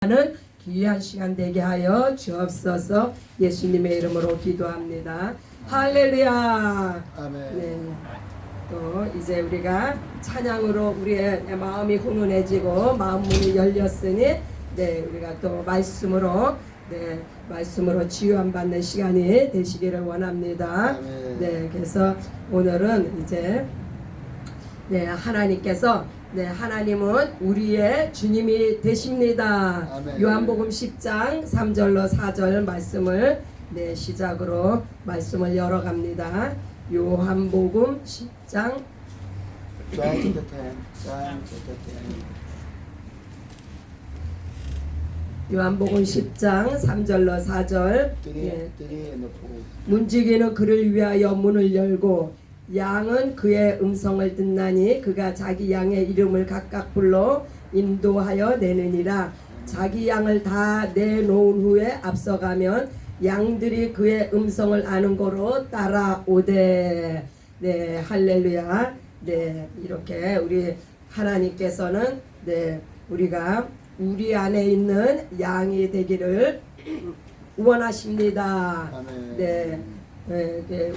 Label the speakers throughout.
Speaker 1: 하는 귀한 시간 되게 하여 주옵소서. 예수님의 이름으로 기도합니다. 할렐루야.
Speaker 2: 아멘.
Speaker 1: 네. 또 이제 우리가 찬양으로 우리의 마음이 훈훈해지고 마음 문이 열렸으니 우리가 또 말씀으로 치유함 받는 시간이 되시기를 원합니다.
Speaker 2: 아멘.
Speaker 1: 그래서 오늘은 이제 하나님은 우리의 주님이 되십니다.
Speaker 2: 아멘.
Speaker 1: 요한복음 10장 3절로 4절 말씀을 시작으로 말씀을 열어갑니다. 요한복음 10장
Speaker 2: John chapter 10. John chapter 10.
Speaker 1: 요한복음 10장 3절로 4절.
Speaker 2: 3 and 4.
Speaker 1: 문지기는 그를 위하여 문을 열고 양은 그의 음성을 듣나니 그가 자기 양의 이름을 각각 불러 인도하여 내느니라. 자기 양을 다 내놓은 후에 앞서가면 양들이 그의 음성을 아는 거로 따라오되. 할렐루야. 이렇게 우리 하나님께서는 우리가 우리 안에 있는 양이 되기를 원하십니다.
Speaker 2: 아멘.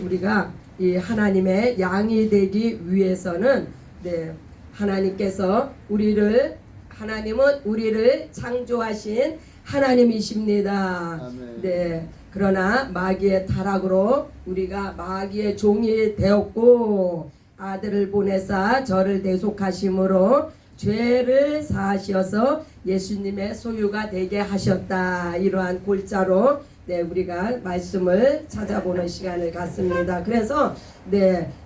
Speaker 1: 우리가 이 하나님의 양이 되기 위해서는 하나님은 우리를 창조하신 하나님이십니다.
Speaker 2: 아멘.
Speaker 1: 그러나 마귀의 타락으로 우리가 마귀의 종이 되었고 아들을 보내사 저를 대속하심으로 죄를 사하셔서 예수님의 소유가 되게 하셨다. 이러한 골자로 우리가 말씀을 찾아보는 시간을 갖습니다. 그래서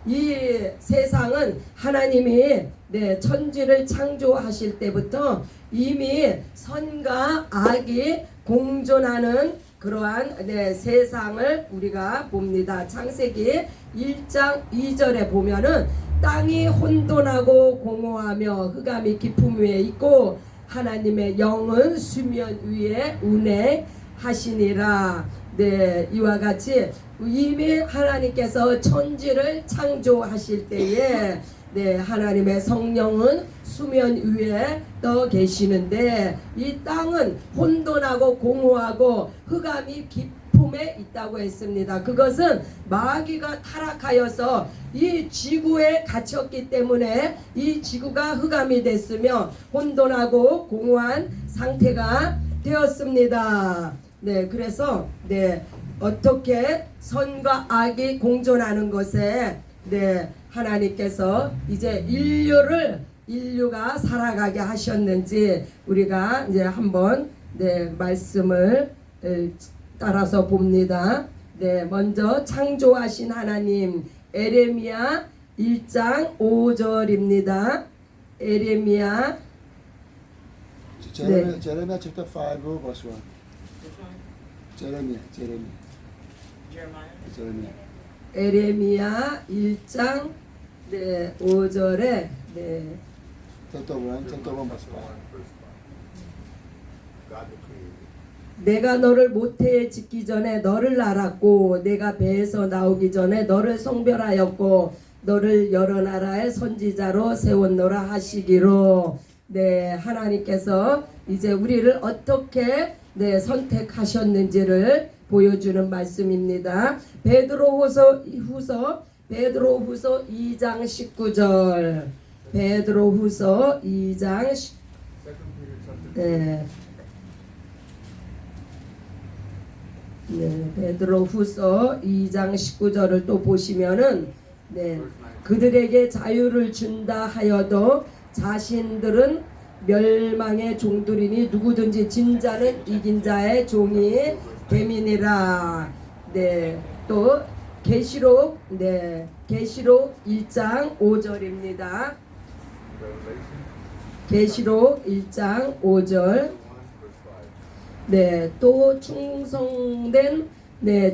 Speaker 1: 이 세상은 하나님이 천지를 창조하실 때부터 이미 선과 악이 공존하는 그러한 세상을 우리가 봅니다. 창세기 1장 2절에 보면은 땅이 혼돈하고 공허하며 흑암이 깊음 위에 있고 하나님의 영은 수면 위에 운행하시니라. 이와 같이 이미 하나님께서 천지를 창조하실 때에 하나님의 성령은 수면 위에 떠 계시는데 이 땅은 혼돈하고 공허하고 흑암이 깊음에 있다고 했습니다. 그것은 마귀가 타락하여서 이 지구에 갇혔기 때문에 이 지구가 흑암이 됐으며 혼돈하고 공허한 상태가 되었습니다. 그래서 어떻게 선과 악이 공존하는 것에 하나님께서 이제 인류가 살아가게 하셨는지 우리가 이제 한번 말씀을 따라서 봅니다. 먼저 창조하신 하나님 에레미야 1장 5절입니다. 에레미야
Speaker 2: Jeremiah chapter 5 verse 1. Jeremiah.
Speaker 1: 에레미야 1장 5절에
Speaker 2: Chapter 1 verse 5.
Speaker 1: 내가 너를 모태에 짓기 전에 너를 알았고 내가 배에서 나오기 전에 너를 성별하였고 너를 여러 나라의 선지자로 세웠노라 하시기로. 하나님께서 이제 우리를 어떻게 선택하셨는지를 보여주는 말씀입니다. 베드로후서 2장 19절. 베드로후서 2장 베드로후서 2장 19절을 또 보시면은 그들에게 자유를 준다 하여도 자신들은 멸망의 종들이니 누구든지 진 자는 이긴 자의 종이 됨이니라. 또 계시록 1장 5절입니다. 계시록 1장 5절. 또 충성된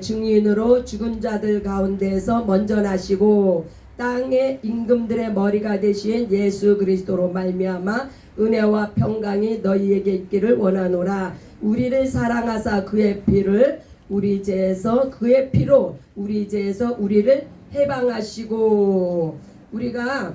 Speaker 1: 증인으로 죽은 자들 가운데서 먼저 나시고 땅의 임금들의 머리가 되신 예수 그리스도로 말미암아 은혜와 평강이 너희에게 있기를 원하노라. 우리를 사랑하사 그의 피로 우리 죄에서 우리를 해방하시고. 우리가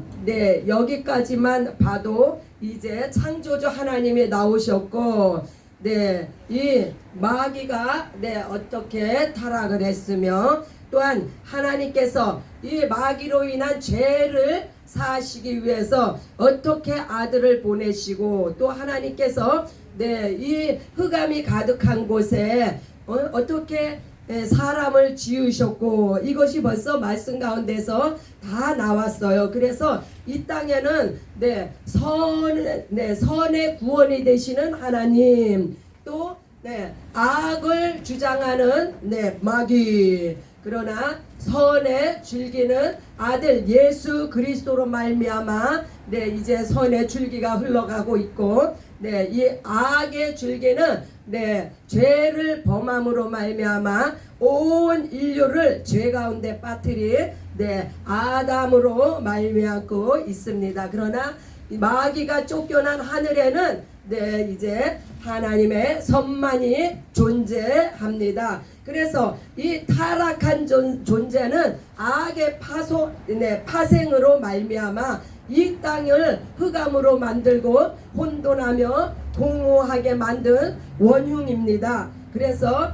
Speaker 1: 여기까지만 봐도 이제 창조주 하나님이 나오셨고 네, 이 마귀가 어떻게 타락을 했으며 또한 하나님께서 이 마귀로 인한 죄를 사하시기 위해서 어떻게 아들을 보내시고 또 하나님께서 이 흑암이 가득한 곳에 어떻게 사람을 지으셨고 이것이 벌써 말씀 가운데서 다 나왔어요. 그래서 이 땅에는 선의 구원이 되시는 하나님 또 악을 주장하는 마귀 그러나 선의 줄기는 아들 예수 그리스도로 말미암아 이제 선의 줄기가 흘러가고 있고 이 악의 줄기는 죄를 범함으로 말미암아 온 인류를 죄 가운데 빠뜨린 아담으로 말미암고 있습니다. 그러나 마귀가 쫓겨난 하늘에는 이제 하나님의 선만이 존재합니다. 그래서 이 타락한 존재는 악의 파생으로 말미암아 이 땅을 흑암으로 만들고 혼돈하며 공허하게 만든 원흉입니다. 그래서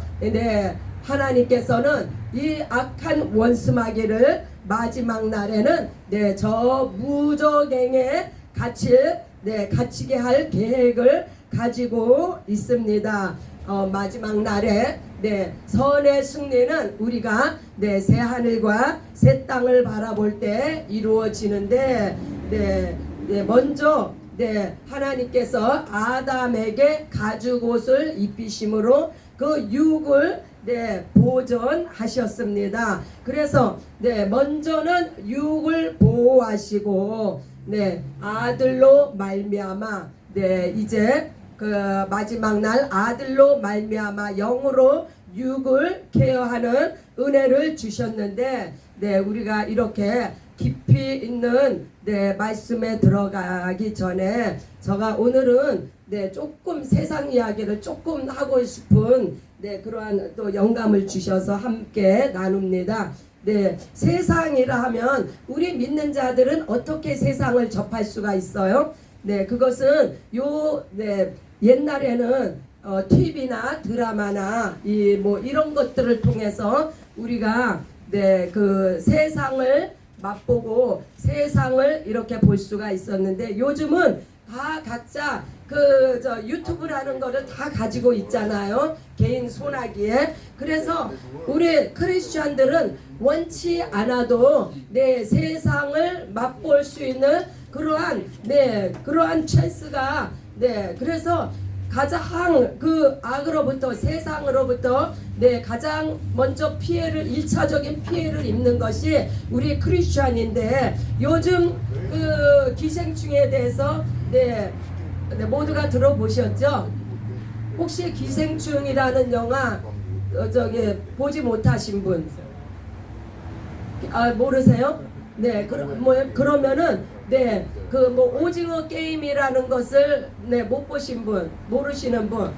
Speaker 1: 하나님께서는 이 악한 원수마귀를 마지막 날에는 저 무저갱에 갇히게 할 계획을 가지고 있습니다. 마지막 날에 선의 승리는 우리가 새 하늘과 새 땅을 바라볼 때 이루어지는데 먼저 하나님께서 아담에게 가죽옷을 입히심으로 그 육을 보존하셨습니다. 그래서 먼저는 육을 보호하시고 아들로 말미암아 이제 그 마지막 날 아들로 말미암아 영으로 육을 케어하는 은혜를 주셨는데 우리가 이렇게 깊이 있는 말씀에 들어가기 전에 제가 오늘은 조금 세상 이야기를 조금 하고 싶은 그러한 또 영감을 주셔서 함께 나눕니다. 세상이라 하면 우리 믿는 자들은 어떻게 세상을 접할 수가 있어요? 그것은 옛날에는 TV나 드라마나 이런 것들을 통해서 우리가 그 세상을 맛보고 세상을 이렇게 볼 수가 있었는데 요즘은 다 각자 유튜브라는 거를 다 가지고 있잖아요. 개인 손아귀에. 그래서 우리 크리스천들은 원치 않아도 세상을 맛볼 수 있는 그러한 찬스가 그래서 가장 그 악으로부터 세상으로부터 가장 먼저 피해를 1차적인 피해를 입는 것이 우리 크리스천인데 요즘 그 기생충에 대해서 모두가 들어보셨죠? 혹시 기생충이라는 영화 보지 못하신 분 모르세요? 그러면은 오징어 게임이라는 것을 못 보신 분, 모르시는 분,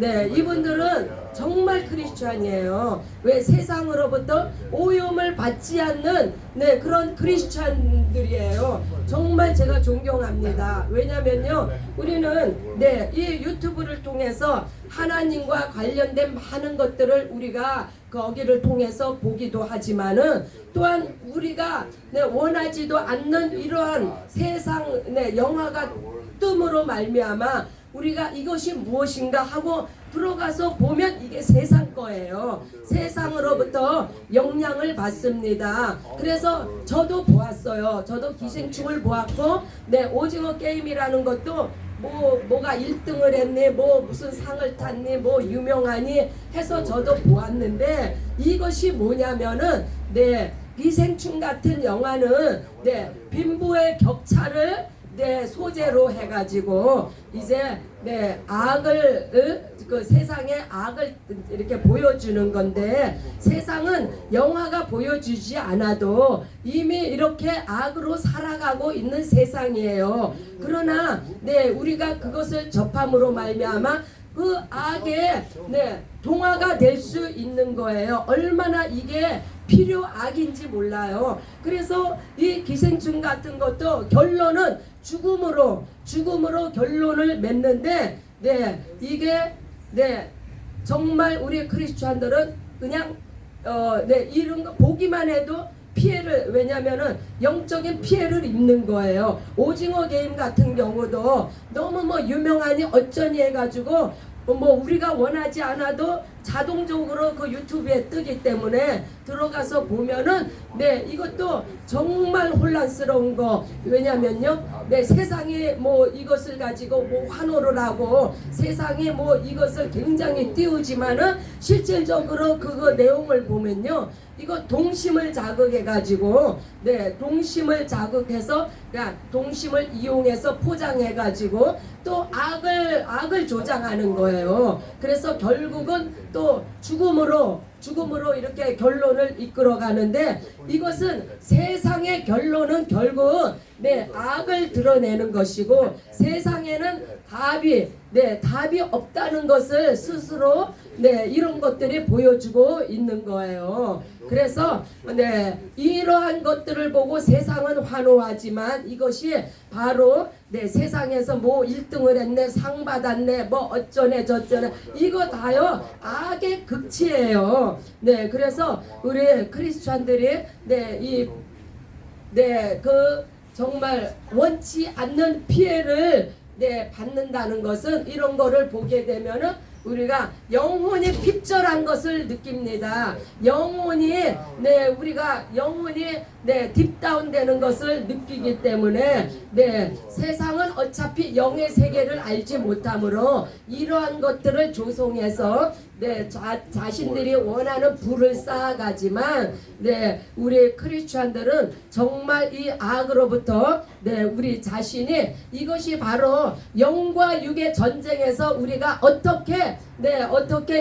Speaker 1: 이분들은 정말 크리스찬이에요. 왜 세상으로부터 오염을 받지 않는 그런 크리스찬들이에요. 정말 제가 존경합니다. 왜냐면요, 우리는 이 유튜브를 통해서 하나님과 관련된 많은 것들을 우리가 거기를 통해서 보기도 하지만은 또한 우리가 원하지도 않는 이러한 세상 영화가 뜸으로 말미암아 우리가 이것이 무엇인가 하고 들어가서 보면 이게 세상 거예요. 세상으로부터 영향을 받습니다. 그래서 저도 보았어요. 저도 기생충을 보았고 오징어 게임이라는 것도 뭐가 1등을 했니 무슨 상을 탔니 유명하니 해서 저도 보았는데 이것이 뭐냐면은 기생충 같은 영화는 빈부의 격차를 소재로 해가지고 이제 악을 그 세상의 악을 이렇게 보여주는 건데 세상은 영화가 보여주지 않아도 이미 이렇게 악으로 살아가고 있는 세상이에요. 그러나 우리가 그것을 접함으로 말미암아 그 악의 동화가 될 수 있는 거예요. 얼마나 이게 필요악인지 몰라요. 그래서 이 기생충 같은 것도 결론은 죽음으로 결론을 맺는데 이게 네 정말 우리 크리스찬들은 그냥 네 이런 거 보기만 해도 피해를, 왜냐면은 영적인 피해를 입는 거예요. 오징어 게임 같은 경우도 너무 뭐 유명하니 어쩌니 해가지고 뭐 우리가 원하지 않아도 자동적으로 그 유튜브에 뜨기 때문에 들어가서 보면은 네 이것도 정말 혼란스러운 거. 왜냐면요 네 세상이 뭐 이것을 가지고 뭐 환호를 하고 세상이 뭐 이것을 굉장히 띄우지만은 실질적으로 그거 내용을 보면요 이거 동심을 자극해 가지고 네 동심을 자극해서 그러니까 동심을 이용해서 포장해 가지고 또 악을 조장하는 거예요. 그래서 결국은 또 죽음으로 이렇게 결론을 이끌어 가는데, 이것은 세상의 결론은 결국 네 악을 드러내는 것이고 세상에는 답이 없다는 것을 스스로 네 이런 것들이 보여주고 있는 거예요. 그래서 네 이러한 것들을 보고 세상은 환호하지만 이것이 바로 네 세상에서 뭐 1등을 했네, 상 받았네, 뭐 어쩌네 저쩌네, 이거 다요 악의 극치예요. 네 그래서 우리 크리스찬들이 그 정말 원치 않는 피해를 네 받는다는 것은 이런 거를 보게 되면은 우리가 영혼이 핍절한 것을 느낍니다. 영혼이 네 우리가 영혼이 네 딥다운되는 것을 느끼기 때문에 네 세상은 어차피 영의 세계를 알지 못하므로 이러한 것들을 조성해서 네 자신들이 원하는 부를 쌓아가지만 네 우리 크리스찬들은 정말 이 악으로부터 네 우리 자신이, 이것이 바로 영과 육의 전쟁에서 우리가 어떻게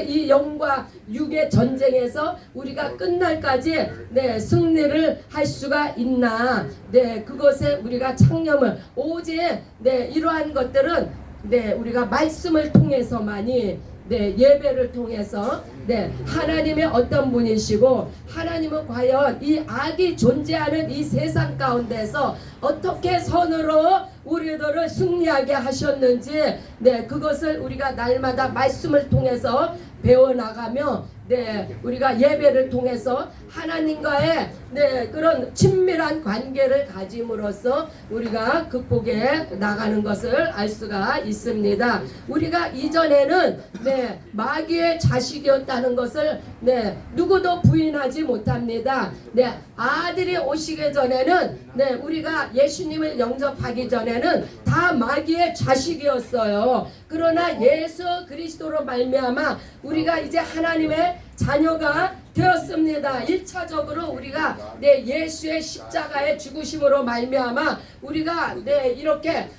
Speaker 1: 이 영과 육의 전쟁에서 우리가 끝날까지 네 승리를 할 수가 있나, 네 그것에 우리가 창념을 오직 네 이러한 것들은 네 우리가 말씀을 통해서만이 네 예배를 통해서 네 하나님의 어떤 분이시고 하나님은 과연 이 악이 존재하는 이 세상 가운데서 어떻게 선으로 우리들을 승리하게 하셨는지 네 그것을 우리가 날마다 말씀을 통해서 배워나가며 네 우리가 예배를 통해서 하나님과의 네 그런 친밀한 관계를 가짐으로써 우리가 극복해 나가는 것을 알 수가 있습니다. 우리가 이전에는 네 마귀의 자식이었다는 것을 네 누구도 부인하지 못합니다. 네 아들이 오시기 전에는 네 우리가 예수님을 영접하기 전에는 다 마귀의 자식이었어요. 그러나 예수 그리스도로 말미암아 우리가 이제 하나님의 자녀가 되었습니다. 1차적으로 우리가 네 예수의 십자가의 죽으심으로 말미암아 우리가 네 이렇게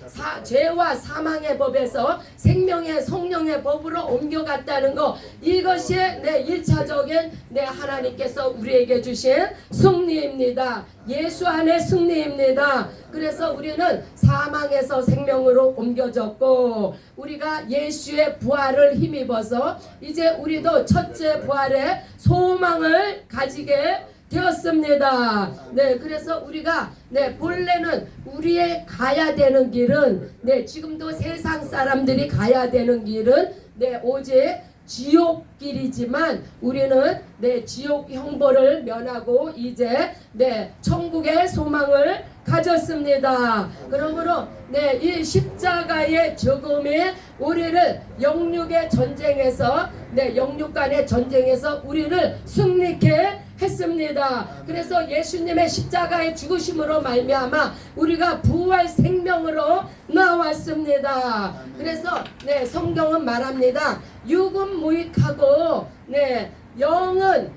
Speaker 1: 죄와 사망의 법에서 생명의 성령의 법으로 옮겨갔다는 거, 이것이 네 1차적인 네 하나님께서 우리에게 주신 승리입니다. 예수 안의 승리입니다. 그래서 우리는 사망에서 생명으로 옮겨졌고 우리가 예수의 부활을 힘입어서 이제 우리도 첫째 부활의 소망을 가지게 되었습니다. 네, 그래서 우리가 네 본래는 우리의 가야 되는 길은 네 지금도 세상 사람들이 가야 되는 길은 네 오직 지옥길이지만 우리는 네 지옥 형벌을 면하고 이제 네 천국의 소망을 가졌습니다. 그러므로 네 이 십자가의 죽음이 우리를 영육의 전쟁에서 네 영육 간의 전쟁에서 우리를 승리케 했습니다. 그래서 예수님의 십자가의 죽으심으로 말미암아 우리가 부활 생명으로 나왔습니다. 그래서 네 성경은 말합니다. 육은 무익하고 네 영은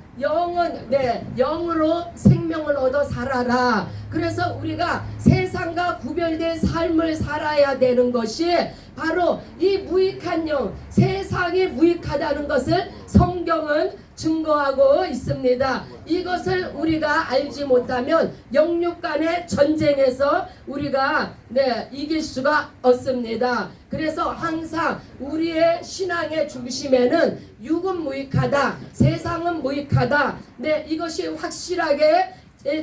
Speaker 1: 네 영으로 생명을 얻어 살아라. 그래서 우리가 세상과 구별된 삶을 살아야 되는 것이 바로 이 무익한 영, 세상이 무익하다는 것을 성경은 증거하고 있습니다. 이것을 우리가 알지 못하면 영육 간의 전쟁에서 우리가 네 이길 수가 없습니다. 그래서 항상 우리의 신앙의 중심에는 육은 무익하다, 세상은 무익하다, 네 이것이 확실하게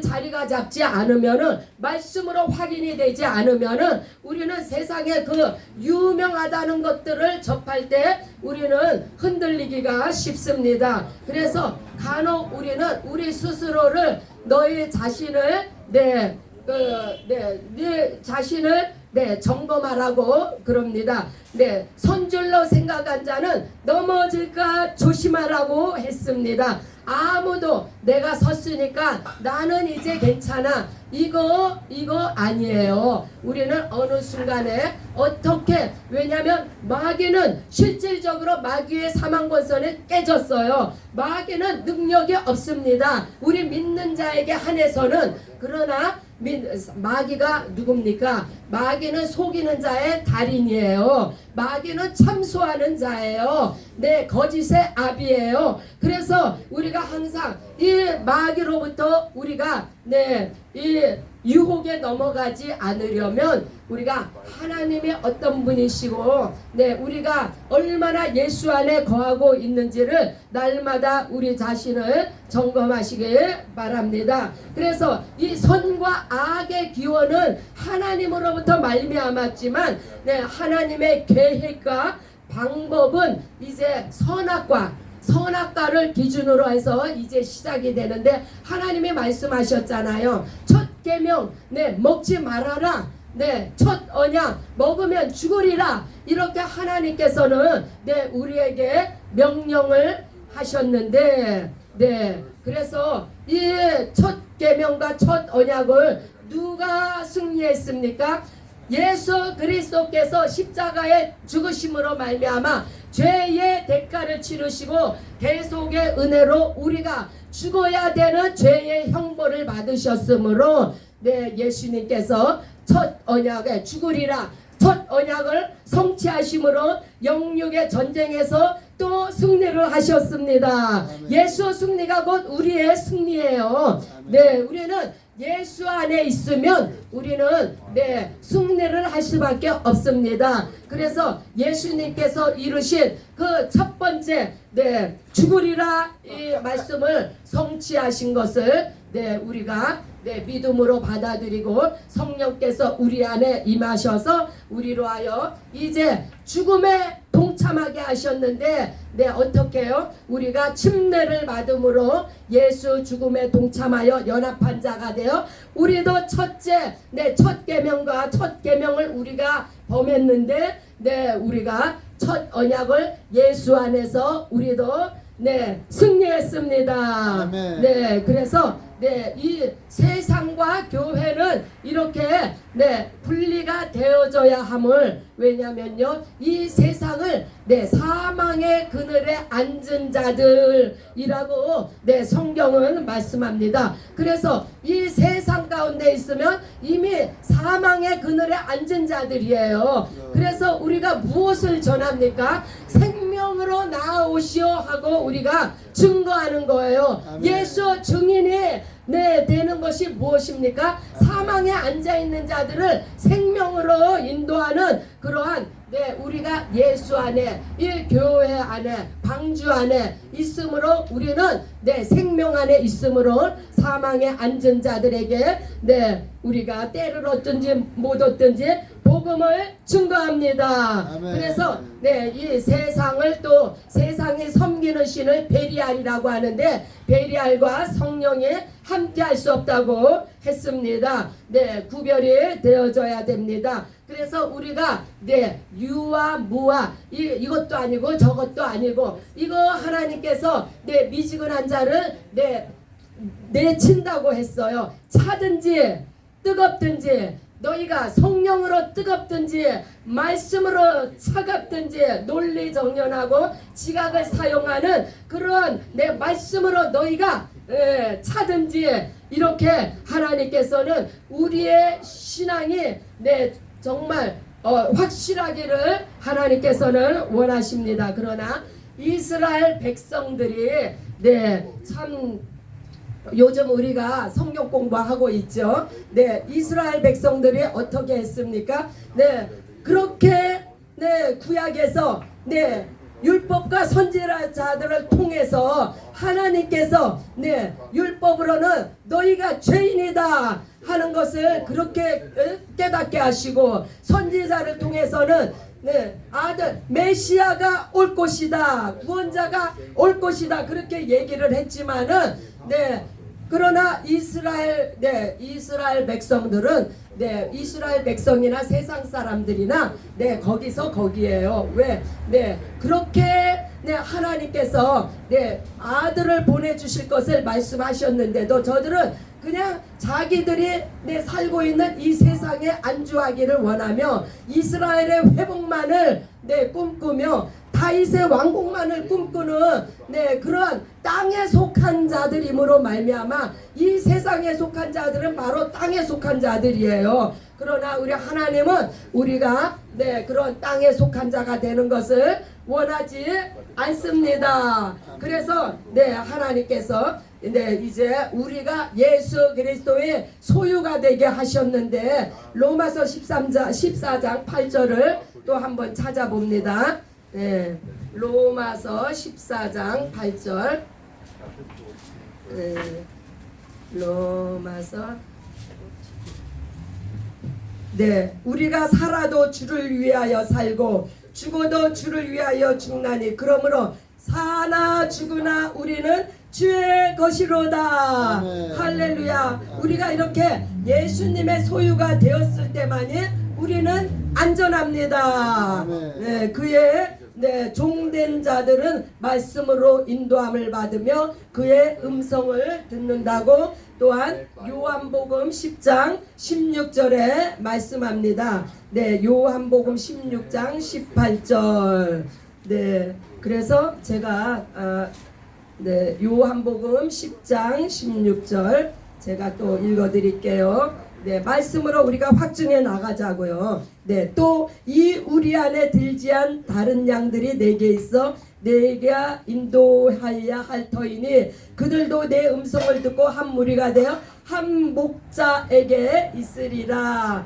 Speaker 1: 자리가 잡지 않으면은 말씀으로 확인이 되지 않으면은 우리는 세상에 그 유명하다는 것들을 접할 때 우리는 흔들리기가 쉽습니다. 그래서 간혹 우리는 우리 스스로를 너희 자신을 네 자신을 점검하라고 그럽니다. 선줄로 생각한 자는 넘어질까 조심하라고 했습니다. 아무도 내가 섰으니까 나는 이제 괜찮아, 이거 아니에요. 우리는 어느 순간에 어떻게, 왜냐하면 마귀는 실질적으로 마귀의 사망 권선이 깨졌어요. 마귀는 능력이 없습니다. 우리 믿는 자에게 한해서는. 그러나 마귀가 누굽니까? 마귀는 속이는 자의 달인이에요. 마귀는 참소하는 자예요. 거짓의 아비예요. 그래서 우리가 항상 이 마귀로부터 우리가 이 유혹에 넘어가지 않으려면 우리가 하나님이 어떤 분이시고 우리가 얼마나 예수 안에 거하고 있는지를 날마다 우리 자신을 점검하시길 바랍니다. 그래서 이 선과 악의 기원은 하나님으로부터 말미암았지만 하나님의 계획과 방법은 이제 선악과를 기준으로 해서 이제 시작이 되는데, 하나님이 말씀하셨잖아요. 첫 계명 먹지 말아라. 첫 언약 먹으면 죽으리라. 이렇게 하나님께서는 우리에게 명령을 하셨는데 그래서 이 첫 계명과 첫 언약을 누가 승리했습니까? 예수 그리스도께서 십자가에 죽으심으로 말미암아 죄의 대가를 치르시고 계속의 은혜로 우리가 죽어야 되는 죄의 형벌을 받으셨으므로 예수님께서 첫 언약에 죽으리라, 첫 언약을 성취하심으로 영육의 전쟁에서 또 승리를 하셨습니다.
Speaker 2: 아멘.
Speaker 1: 예수 승리가 곧 우리의 승리예요.
Speaker 2: 아멘.
Speaker 1: 우리는 예수 안에 있으면 우리는 승리를 할 수밖에 없습니다. 그래서 예수님께서 이루신 그 첫 번째 죽으리라 이 말씀을 성취하신 것을 우리가 믿음으로 받아들이고 성령께서 우리 안에 임하셔서 우리로 하여 이제 죽음에 동참하게 하셨는데 어떻게 해요? 우리가 침례를 받음으로 예수 죽음에 동참하여 연합한 자가 되어 우리도 첫째 첫 계명과 첫 계명을 우리가 범했는데 우리가 첫 언약을 예수 안에서 우리도 승리했습니다.
Speaker 2: 아멘.
Speaker 1: 그래서 이 세상과 교회는 이렇게 분리가 되어져야 함을, 왜냐면요 이 세상을 사망의 그늘에 앉은 자들이라고 성경은 말씀합니다. 그래서 이 세상 가운데 있으면 이미 사망의 그늘에 앉은 자들이에요. 그래서 우리가 무엇을 전합니까? 생명으로 나아오시오 하고 우리가 증거하는 거예요.
Speaker 2: 아멘.
Speaker 1: 예수 증인이 되는 것이 무엇입니까? 사망에 앉아있는 자들을 생명으로 인도하는 그러한 우리가 예수 안에 이 교회 안에 방주 안에 있으므로 우리는 생명 안에 있으므로 사망에 앉은 자들에게 우리가 때를 얻든지 못 얻든지 복음을 증거합니다.
Speaker 2: 아멘.
Speaker 1: 그래서 이 세상을 또 세상이 섬기는 신을 베리알이라고 하는데 베리알과 성령이 함께 할 수 없다고 했습니다. 구별이 되어져야 됩니다. 그래서 우리가 유와 무와 이것도 아니고 저것도 아니고 이거 하나님께서 미지근한 자를 내친다고 했어요. 차든지 뜨겁든지 너희가 성령으로 뜨겁든지 말씀으로 차갑든지 논리정연하고 지각을 사용하는 그런 말씀으로 너희가 차든지 이렇게 하나님께서는 우리의 신앙이 정말 확실하기를 하나님께서는 원하십니다. 그러나 이스라엘 백성들이 참 요즘 우리가 성경 공부하고 있죠. 이스라엘 백성들이 어떻게 했습니까? 그렇게 구약에서 율법과 선지자들을 통해서 하나님께서 네 율법으로는 너희가 죄인이다 하는 것을 그렇게 깨닫게 하시고, 선지자를 통해서는 네 아들 메시아가 올 것이다, 구원자가 올 것이다 그렇게 얘기를 했지만은 네 그러나 이스라엘 백성들은 이스라엘 백성이나 세상 사람들이나 거기서 거기에요. 왜? 그렇게 하나님께서 아들을 보내주실 것을 말씀하셨는데도 저들은 그냥 자기들이 살고 있는 이 세상에 안주하기를 원하며 이스라엘의 회복만을 꿈꾸며 다윗의 왕국만을 꿈꾸는 그러한 땅에 속한 자들임으로 말미암아 이 세상에 속한 자들은 바로 땅에 속한 자들이에요. 그러나 우리 하나님은 우리가 그런 땅에 속한 자가 되는 것을 원하지 않습니다. 그래서 하나님께서 이제 우리가 예수 그리스도의 소유가 되게 하셨는데, 로마서 14장 8절을 또 한번 찾아봅니다. 로마서 14장 8절. 로마서 우리가 살아도 주를 위하여 살고 죽어도 주를 위하여 죽나니 그러므로 사나 죽으나 우리는 주의 것이로다.
Speaker 2: 아멘.
Speaker 1: 할렐루야. 우리가 이렇게 예수님의 소유가 되었을 때만이 우리는 안전합니다.
Speaker 2: 아멘.
Speaker 1: 그의 종된 자들은 말씀으로 인도함을 받으며 그의 음성을 듣는다고 또한 요한복음 10장 16절에 말씀합니다. 요한복음 16장 18절. 그래서 제가 요한복음 10장 16절 제가 또 읽어드릴게요. 말씀으로 우리가 확증해 나가자고요. 또 이 우리 안에 들지한 다른 양들이 내게 있어 내가 인도하여야 할 터이니 그들도 내 음성을 듣고 한 무리가 되어 한 목자에게 있으리라.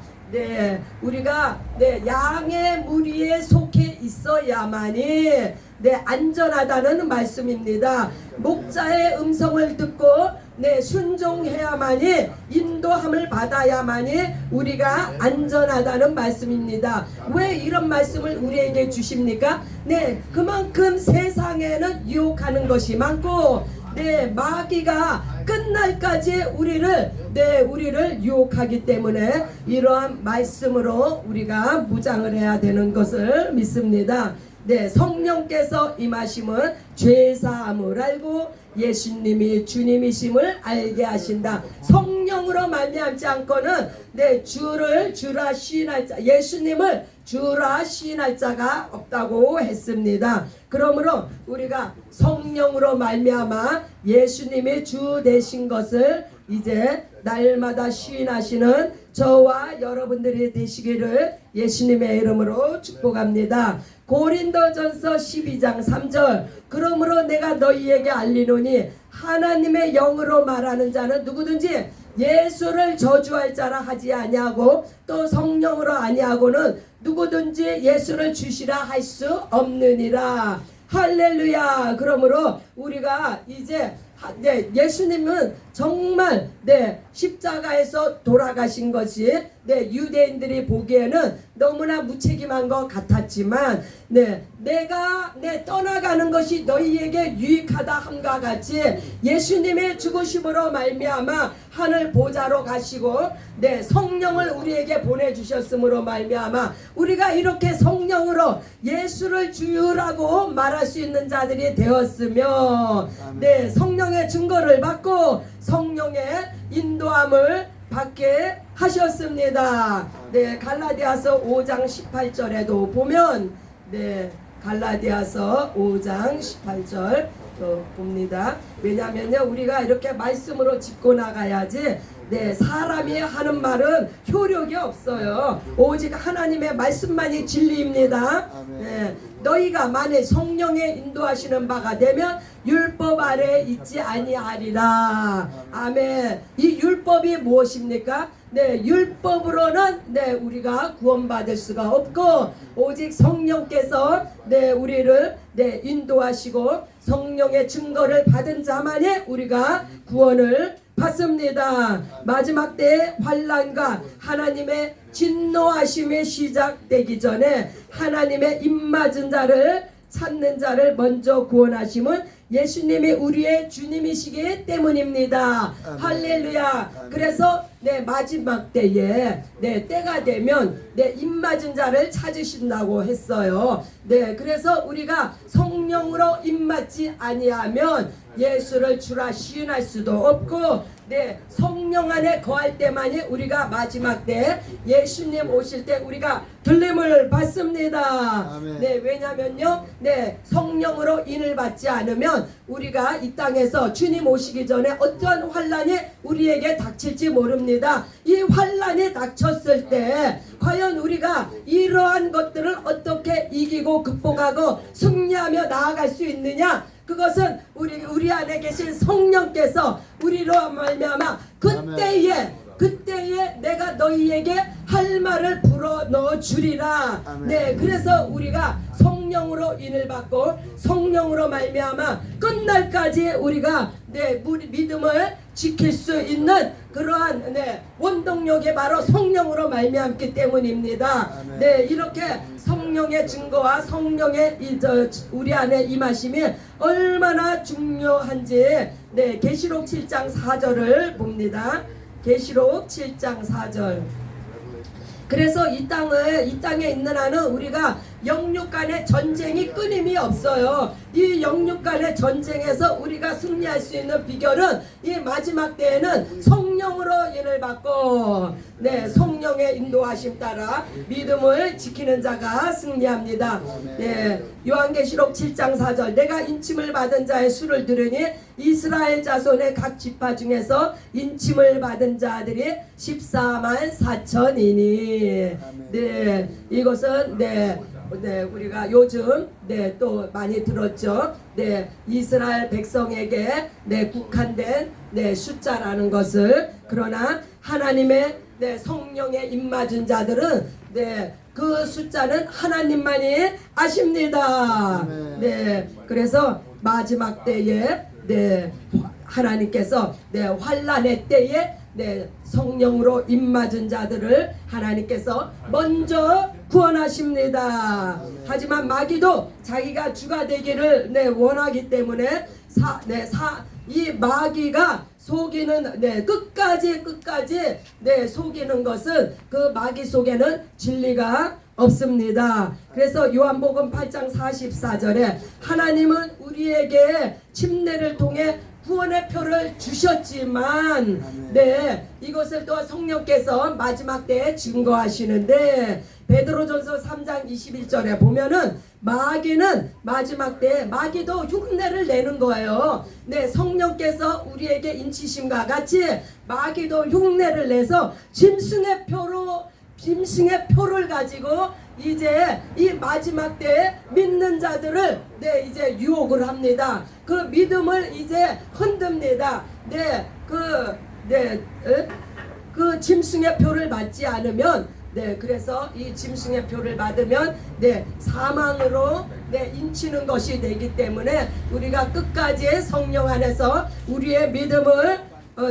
Speaker 1: 우리가 양의 무리에 속해 있어야만이 안전하다는 말씀입니다. 목자의 음성을 듣고 순종해야만이, 인도함을 받아야만이 우리가 안전하다는 말씀입니다. 왜 이런 말씀을 우리에게 주십니까? 그만큼 세상에는 유혹하는 것이 많고 마귀가 끝날까지 우리를 유혹하기 때문에 이러한 말씀으로 우리가 무장을 해야 되는 것을 믿습니다. 성령께서 임하심은 죄사함을 알고 예수님이 주님이심을 알게 하신다. 성령으로 말미암지 않고는 주라 시인할 자, 예수님을 주라 시인할 자가 없다고 했습니다. 그러므로 우리가 성령으로 말미암아 예수님이 주 되신 것을 이제 날마다 시인하시는 저와 여러분들이 되시기를 예수님의 이름으로 축복합니다. 고린도전서 12장 3절. 그러므로 내가 너희에게 알리노니 하나님의 영으로 말하는 자는 누구든지 예수를 저주할 자라 하지 아니하고 또 성령으로 아니하고는 누구든지 예수를 주시라 할 수 없느니라. 할렐루야. 그러므로 우리가 이제 예수님은 정말 십자가에서 돌아가신 것이 유대인들이 보기에는 너무나 무책임한 것 같았지만 내가 떠나가는 것이 너희에게 유익하다 함과 같이 예수님의 죽으심으로 말미암아 하늘 보좌로 가시고 성령을 우리에게 보내주셨으므로 말미암아 우리가 이렇게 성령으로 예수를 주라고 말할 수 있는 자들이 되었으며 성령의 증거를 받고 성령의 인도함을 받게 하셨습니다. 갈라디아서 5장 18절에도 보면 갈라디아서 5장 18절 또 봅니다. 왜냐하면요 우리가 이렇게 말씀으로 짚고 나가야지 사람이 하는 말은 효력이 없어요. 오직 하나님의 말씀만이 진리입니다. 너희가 만일 성령의 인도하시는 바가 되면 율법 아래 있지 아니하리라. 아멘. 이 율법이 무엇입니까? 네, 율법으로는 네, 우리가 구원받을 수가 없고 오직 성령께서 네, 우리를 네, 인도하시고 성령의 증거를 받은 자만이 우리가 구원을 받습니다. 마지막 때의 환난과 하나님의 진노하심이 시작되기 전에 하나님의 입맞은 자를 찾는 자를 먼저 구원하심은 예수님이 우리의 주님이시기 때문입니다.
Speaker 2: 아멘.
Speaker 1: 할렐루야.
Speaker 2: 아멘.
Speaker 1: 그래서 네, 마지막 때에 네, 때가 되면 네, 입맞은 자를 찾으신다고 했어요. 네, 그래서 우리가 성령으로 입맞지 아니하면 예수를 주라 시인할 수도 없고 네, 성령 안에 거할 때만이 우리가 마지막 때 예수님 오실 때 우리가 들림을 받습니다.
Speaker 2: 아멘.
Speaker 1: 네, 왜냐면요, 네, 성령으로 인을 받지 않으면 우리가 이 땅에서 주님 오시기 전에 어떠한 환란이 우리에게 닥칠지 모릅니다. 이 환란이 닥쳤을 때 과연 우리가 이러한 것들을 어떻게 이기고 극복하고 승리하며 나아갈 수 있느냐? 그것은 우리 안에 계신 성령께서 우리로 말미암아 그때에 내가 너희에게 할 말을 불어 넣어 주리라.
Speaker 2: 아멘.
Speaker 1: 네, 그래서 우리가 성령으로 인을 받고 성령으로 말미암아 끝날까지 우리가 네, 우리 믿음을 지킬 수 있는 그러한 네, 원동력이 바로 성령으로 말미암기 때문입니다.
Speaker 2: 아멘.
Speaker 1: 네, 이렇게 성령의 증거와 성령의 우리 안에 임하심이 얼마나 중요한지 네, 계시록 7장 4절을 봅니다. 계시록 7장 4절. 그래서 이 땅에 있는 한은 우리가 영육 간의 전쟁이 끊임이 없어요. 이 영육 간의 전쟁에서 우리가 승리할 수 있는 비결은 이 마지막 때에는 성령으로 인을 받고 네, 성령의 인도하심 따라 믿음을 지키는 자가 승리합니다. 네, 요한계시록 7장 4절. 내가 인침을 받은 자의 수를 들으니 이스라엘 자손의 각 지파 중에서 인침을 받은 자들이 14만 4천이니. 네, 이것은 네, 우리가 요즘 네, 또 많이 들었죠. 네, 이스라엘 백성에게 네, 국한된 네, 숫자라는 것을. 그러나 하나님의 네, 성령의 입맞은 자들은 네, 그 숫자는 하나님만이 아십니다.
Speaker 2: 아멘.
Speaker 1: 네, 그래서 마지막 때에 네, 하나님께서 네, 환란의 때에 네, 성령으로 입맞은 자들을 하나님께서 먼저 구원하십니다. 하지만 마귀도 자기가 주가 되기를 네, 원하기 때문에 이 마귀가 속이는 네, 끝까지 네, 속이는 것은 그 마귀 속에는 진리가 없습니다. 그래서 요한복음 8장 44절에 하나님은 우리에게 침례를 통해 구원의 표를 주셨지만 네, 이것을 또 성령께서 마지막 때에 증거하시는데 베드로전서 3장 21절에 보면은 마귀는 마지막 때에 마귀도 흉내를 내는 거예요. 네, 성령께서 우리에게 인치심과 같이 마귀도 흉내를 내서 짐승의 표를 가지고 이제 이 마지막 때에 믿는 자들을 네, 이제 유혹을 합니다. 그 믿음을 이제 흔듭니다. 그 짐승의 표를 받지 않으면 네, 그래서 이 짐승의 표를 받으면 네, 사망으로 네, 인치는 것이 되기 때문에 우리가 끝까지 성령 안에서 우리의 믿음을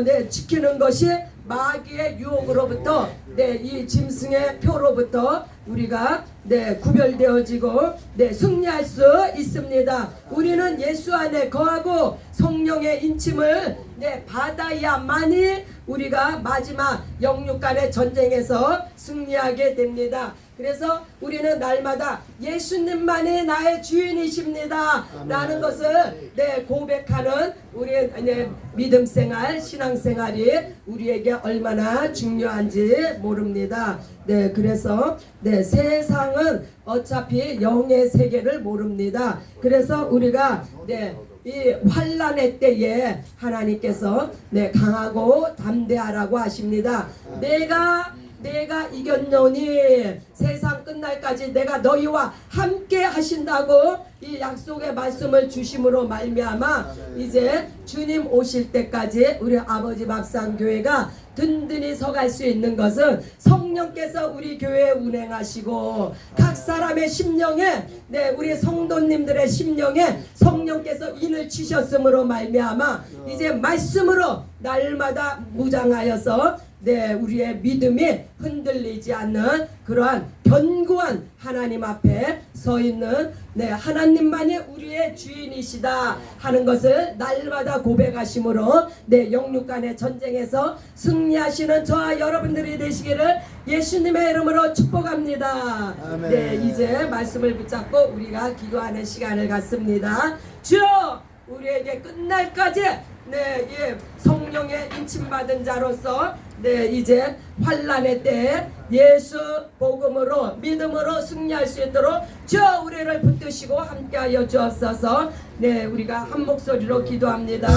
Speaker 1: 네, 지키는 것이 마귀의 유혹으로부터 네, 이 짐승의 표로부터 우리가 네, 구별되어지고 네, 승리할 수 있습니다. 우리는 예수 안에 거하고 성령의 인침을 네, 받아야만이 우리가 마지막 영육간의 전쟁에서 승리하게 됩니다. 그래서 우리는 날마다 예수님만이 나의 주인이십니다 라는 것을 네, 고백하는 우리의 네, 믿음생활, 신앙생활이 우리에게 얼마나 중요한지 모릅니다. 네, 그래서 네, 세상은 어차피 영의 세계를 모릅니다. 그래서 우리가 네, 이 환란의 때에 하나님께서 네, 강하고 담대하라고 하십니다. 내가 이겼노니 세상 끝날까지 내가 너희와 함께 하신다고 이 약속의 말씀을 주심으로 말미암아 이제 주님 오실 때까지 우리 아버지 밥상교회가 든든히 서갈 수 있는 것은 성령께서 우리 교회에 운행하시고 각 사람의 심령에 네 우리 성도님들의 심령에 성령께서 인을 치셨음으로 말미암아 이제 말씀으로 날마다 무장하여서 네 우리의 믿음이 흔들리지 않는 그러한 견고한 하나님 앞에 서 있는 네 하나님만이 우리의 주인이시다 하는 것을 날마다 고백하심으로 네 영육 간의 전쟁에서 승리하시는 저와 여러분들이 되시기를 예수님의 이름으로 축복합니다.
Speaker 2: 아멘.
Speaker 1: 네 이제 말씀을 붙잡고 우리가 기도하는 시간을 갖습니다. 주여 우리에게 끝날까지 네, 예, 성령의 인침받은 자로서 네, 이제 환란의 때에 예수 복음으로 믿음으로 승리할 수 있도록 주여 우리를 붙드시고 함께하여 주옵소서. 네, 우리가 한 목소리로 기도합니다.